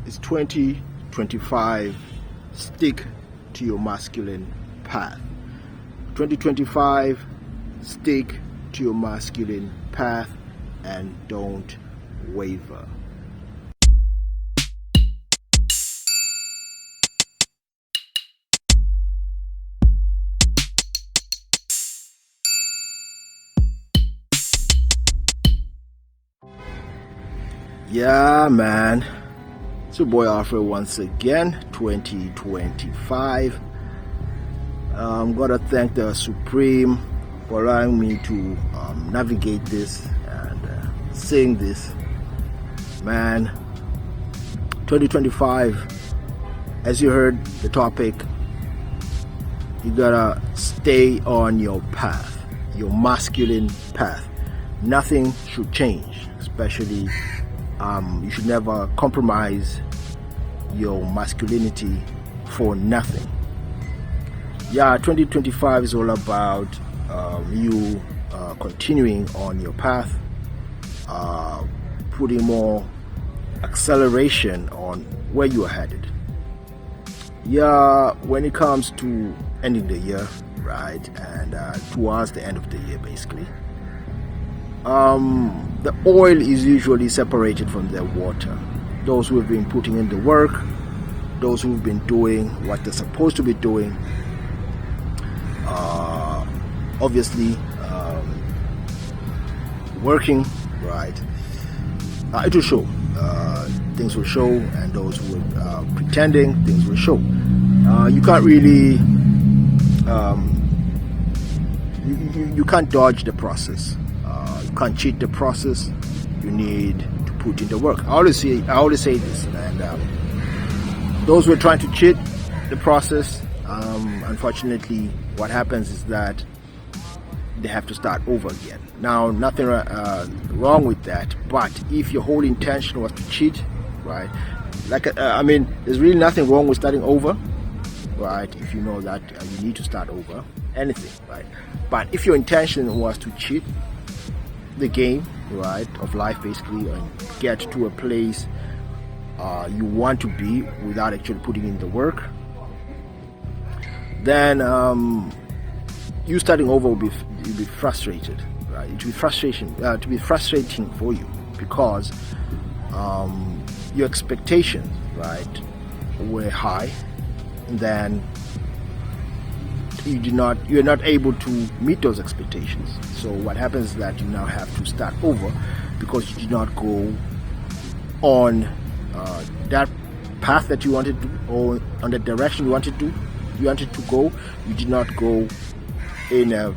It's 2025. Stick to your masculine path. 2025. Stick to your masculine path and don't waver. Yeah, man. It's your boy Alfred once again. 2025. I'm gonna thank the Supreme for allowing me to navigate this and sing this. Man, 2025. As you heard the topic, you gotta stay on your path, your masculine path. Nothing should change, especially. You should never compromise your masculinity for nothing. Yeah, 2025 is all about you continuing on your path, putting more acceleration on where you are headed. Yeah, when it comes to ending the year, right, and towards the end of the year, basically. The oil is usually separated from the water. Those who have been putting in the work, those who've been doing what they're supposed to be doing, obviously working, right? It will show. Things will show, and those who are pretending, things will show. You can't really, you can't dodge the process. You can't cheat the process. You need to put in the work. I always say this, and those who are trying to cheat the process, unfortunately, what happens is that they have to start over again. Now, nothing wrong with that, but if your whole intention was to cheat, right? There's really nothing wrong with starting over, right? If you know that you need to start over, anything, right? But if your intention was to cheat the game, right, of life, basically, and get to a place you want to be without actually putting in the work, then you starting over will be frustrated, right? It will be frustrating for you because your expectations, right, were high, and then you're not able to meet those expectations. So what happens is that you now have to start over because you did not go on that path that you wanted to, or on the direction you wanted to go. You did not go in a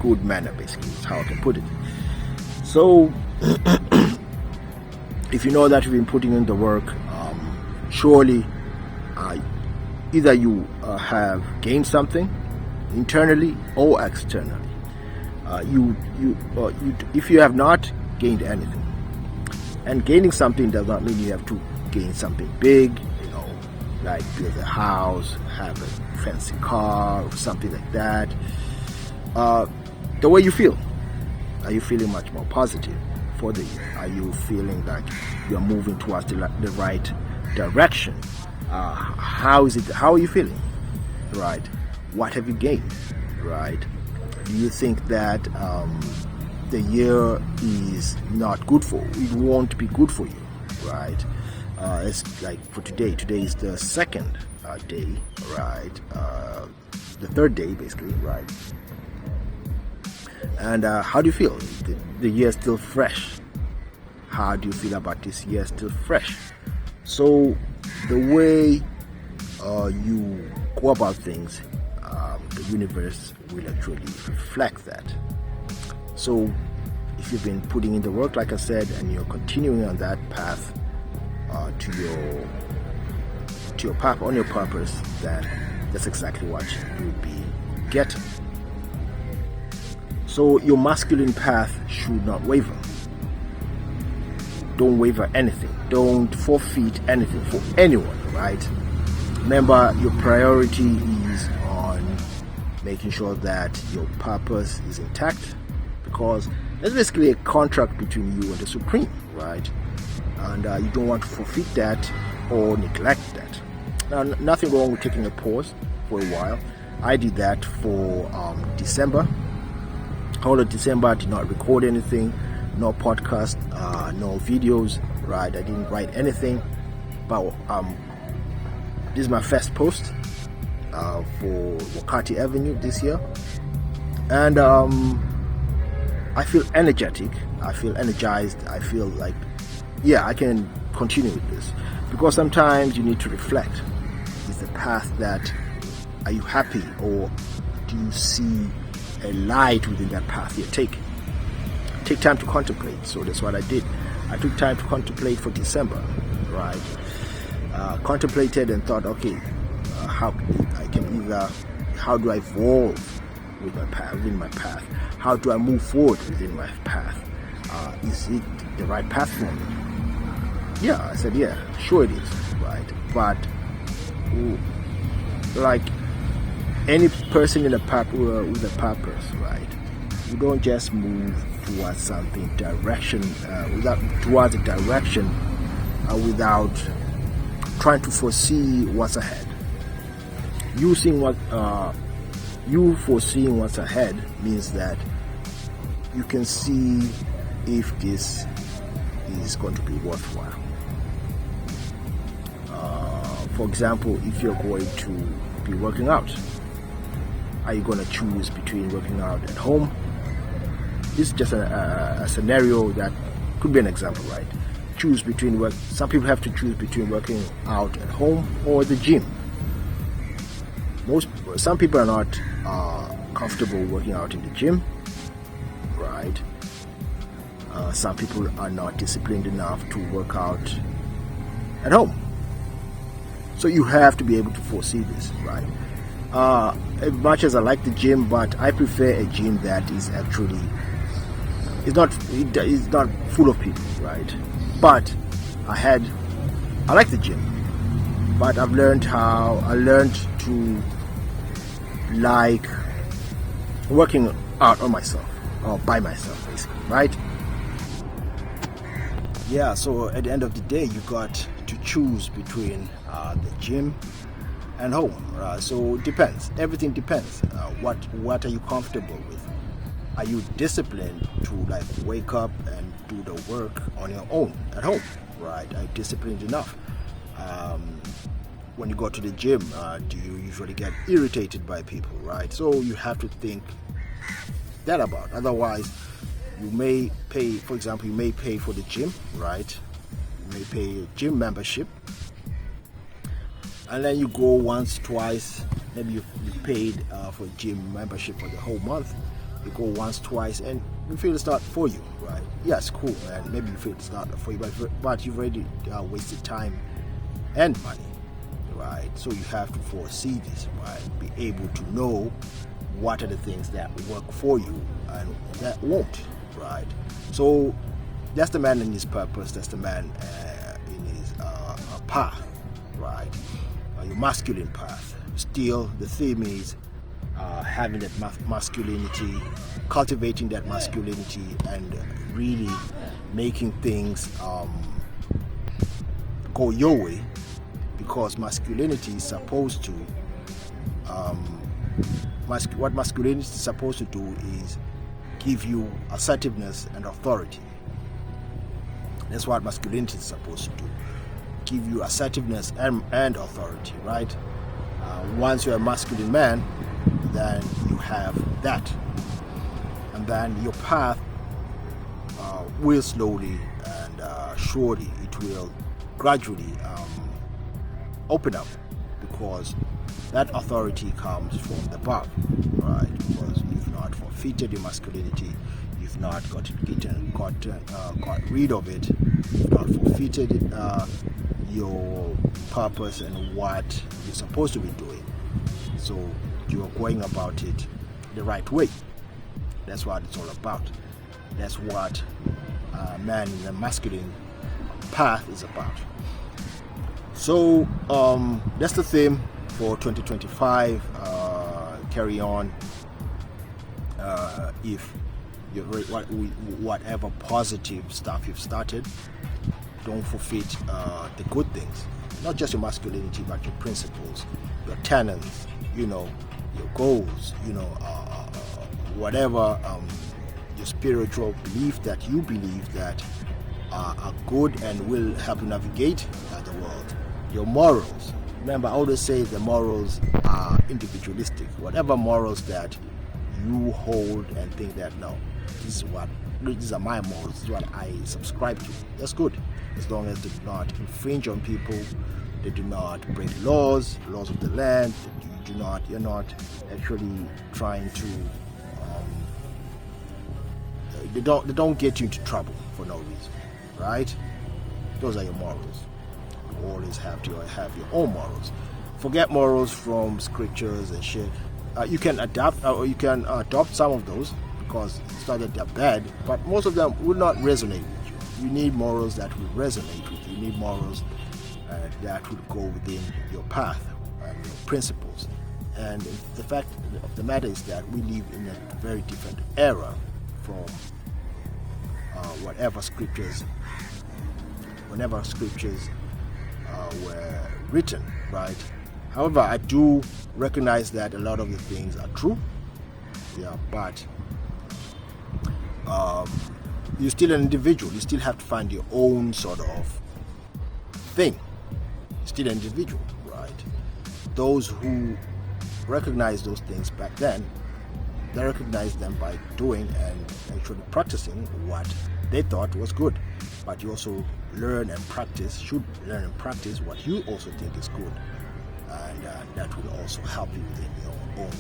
good manner, basically. That's how I can put it. So if you know that you've been putting in the work, surely either you have gained something internally or externally. If you have not gained anything, and gaining something does not mean you have to gain something big, like build a house, have a fancy car, or something like that. The way you feel, are you feeling much more positive for the year? Are you feeling like you're moving towards the right direction? How is it? How are you feeling? Right? What have you gained? Right? Do you think that the year is not good for? It won't be good for you, right? It's like for today. Today is the second day, right? The third day, basically, right? And how do you feel? The year is still fresh. How do you feel about this year still fresh? So the way you go about things, the universe will actually reflect that. So if you've been putting in the work, like I said, and you're continuing on that path to your path, on your purpose, then that's exactly what you'll be getting. So your masculine path should not waver. Don't waver anything. Don't forfeit anything for anyone, right? Remember, your priority is on making sure that your purpose is intact, because It's basically a contract between you and the Supreme, right? And you don't want to forfeit that or neglect that. Now, nothing wrong with taking a pause for a while. I did that for December. All of December, I did not record anything, no podcast, no videos, right? I didn't write anything. But this is my first post for Wakati Avenue this year. And I feel energetic. I feel energized. I feel like, yeah, I can continue with this. Because sometimes you need to reflect. Is the path that, are you happy, or do you see a light within that path you're taking? Take time to contemplate. So that's what I did. I took time to contemplate for December, right? Contemplated and thought, okay, how do I evolve within my path? How do I move forward within my path? Is it the right path for me? Yeah, I said, yeah, sure it is, right? But like any person in a path with a purpose, right? You don't just move towards something towards a direction without trying to foresee what's ahead. You foreseeing what's ahead means that you can see if this is going to be worthwhile. For example, if you're going to be working out, are you going to choose between working out at home? This is just a scenario that could be an example, right? Choose between work. Some people have to choose between working out at home or the gym. Some people are not comfortable working out in the gym, right? Some people are not disciplined enough to work out at home. So you have to be able to foresee this, right? As much as I like the gym, but I prefer a gym that is actually it's not full of people, right? But I like the gym, but I learned to like working out on myself or by myself, basically, right? Yeah, so at the end of the day, you got to choose between the gym and home. So it depends. Everything depends. What are you comfortable with? Are you disciplined to like wake up and do the work on your own at home? Right? Are you disciplined enough? When you go to the gym, do you usually get irritated by people? Right? So you have to think that about. Otherwise, you may pay. For example, you may pay for the gym, right? You may pay a gym membership, and then you go once, twice. Maybe you paid for a gym membership for the whole month. You go once, twice, and you feel it's not for you, right? Yes, cool, and maybe you feel it's not for you, but you've already wasted time and money, right? So you have to foresee this, right? Be able to know what are the things that work for you and that won't, right? So that's the man in his purpose. That's the man in his path, right? Your masculine path. Still, the theme is having that masculinity, cultivating that masculinity, and really making things go your way, because masculinity is supposed to what masculinity is supposed to do is give you assertiveness and authority. That's what masculinity is supposed to do, give you assertiveness and authority, right? Once you're a masculine man, then you have that, and then your path will slowly and surely, it will gradually open up, because that authority comes from the above, right? Because you've not forfeited your masculinity, you've not got rid of it, you've not forfeited your purpose and what you're supposed to be doing. So you are going about it the right way. That's what it's all about. That's what man in the masculine path is about. So that's the theme for 2025. Carry on. If whatever positive stuff you've started. Don't forfeit the good things, not just your masculinity, but your principles, your tenets, your goals, whatever your spiritual belief that you believe that are good and will help you navigate the world. Your morals. Remember, I always say the morals are individualistic. Whatever morals that you hold and think that, no, these are my morals, this is what I subscribe to, that's good, as long as they do not infringe on people, they do not break laws of the land, you're not actually trying to they don't get you into trouble for no reason, right? Those are your morals. You always have to have your own morals. Forget morals from scriptures and shit. You can adapt or you can adopt some of those, because it's not that they're bad, but most of them will not resonate with you. You need morals that will resonate with you. You need morals that will go within your path and your principles. And the fact of the matter is that we live in a very different era from whenever scriptures were written, right? However, I do recognize that a lot of the things are true, but you're still an individual. You still have to find your own sort of thing. You're still an individual, right? Those who recognize those things back then, they recognize them by doing and actually practicing what they thought was good. But you also should learn and practice what you also think is good, and that will also help you within your own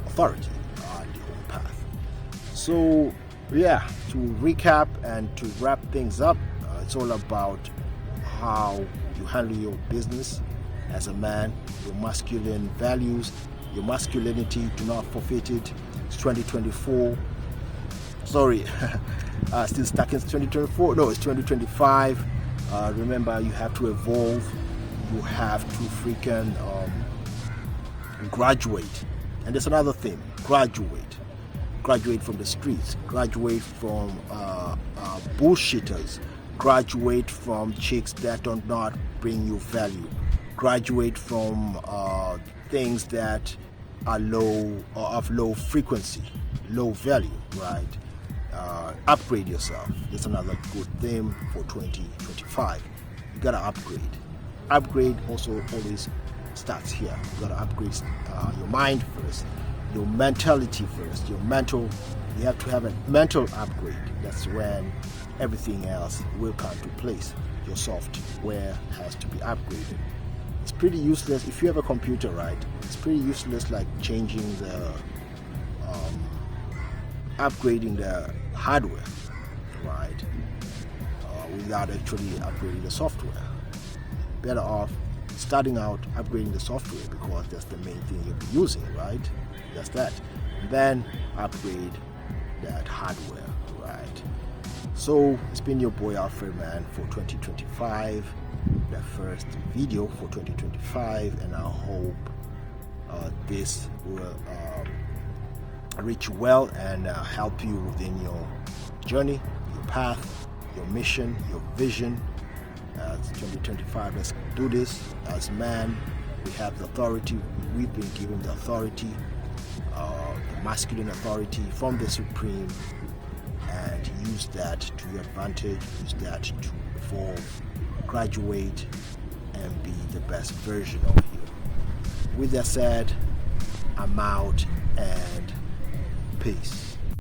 authority and your own path. So to recap and to wrap things up, it's all about how you handle your business as a man, your masculine values, your masculinity. Do not forfeit it. It's 2024. Sorry, still stuck in 2024. No, it's 2025. Remember, you have to evolve. You have to freaking graduate. And there's another thing: graduate from the streets, graduate from bullshitters, graduate from chicks that do not bring you value, graduate from things that are low or of low frequency, low value, right? Upgrade yourself. That's another good theme for 2025. You gotta upgrade also always starts here. You gotta upgrade your mind first, your mentality first, your mental. You have to have a mental upgrade. That's when everything else will come to place. Your software has to be upgraded. It's pretty useless if you have a computer, right? It's pretty useless like changing the upgrading the hardware, right? Without actually upgrading the software. Better off starting out upgrading the software, because that's the main thing you'll be using, right? That's that. And then upgrade that hardware, right? So it's been your boy Alfred, man, for 2025, the first video for 2025, and I hope this will reach well and help you within your journey, your path, your mission, your vision. 2025, let's do this. As man, we have the authority. We've been given the authority, the masculine authority from the Supreme, and use that to your advantage. Use that to evolve, graduate, and be the best version of you. With that said, I'm out, and peace.